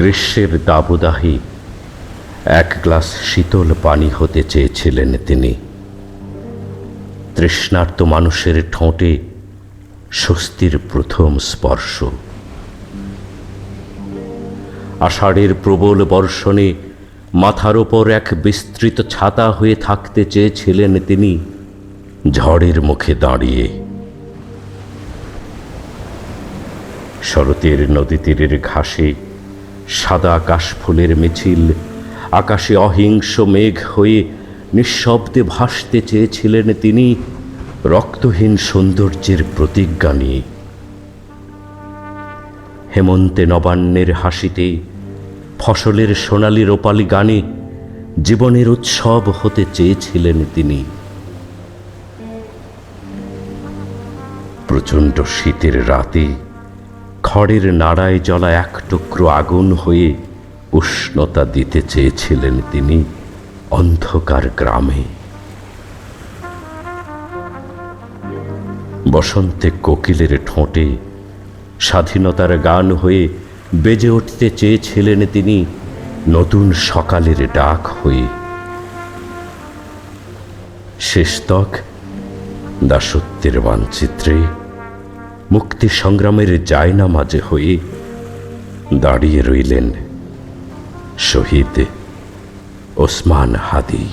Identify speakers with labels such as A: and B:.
A: গ্রীষ্মের দাবদাহে এক গ্লাস শীতল পানি হতে চেয়েছিলেন তিনি। তৃষ্ণার্ত মানুষের ঠোঁটে স্বস্তির প্রথম স্পর্শ। আষাঢ়ের প্রবল বর্ষণে মাথার ওপর এক বিস্তৃত ছাতা হয়ে থাকতে চেয়েছিলেন তিনি ঝড়ের মুখে দাঁড়িয়ে। শরতের নদী তীরের ঘাসে সাদা কাশফুলের মিছিল আকাশে অহিংস মেঘ হয়ে নিঃশব্দে ভাসতে চেয়েছিলেন তিনি রক্তহীন সৌন্দর্যের প্রতিজ্ঞা নিয়ে। হেমন্তে নবান্নের হাসিতে, ফসলের সোনালি রূপালী গানে জীবনের উৎসব হতে চেয়েছিলেন তিনি। প্রচণ্ড শীতের রাতে খড়ের নাড়ায় জ্বলা এক টুকরো আগুন হয়ে উষ্ণতা দিতে চেয়েছিলেন তিনি অন্ধকার গ্রামে। বসন্তে কোকিলের ঠোঁটে স্বাধীনতার গান হয়ে বেজে উঠতে চেয়েছিলেন তিনি নতুন সকালের ডাক হয়ে। শেষতক দাসত্বের মানচিত্রে মুক্তি সংগ্রামের জায়নামাজে হয়ে দাঁড়িয়ে রইলেন শহীদ ওসমান হাদি।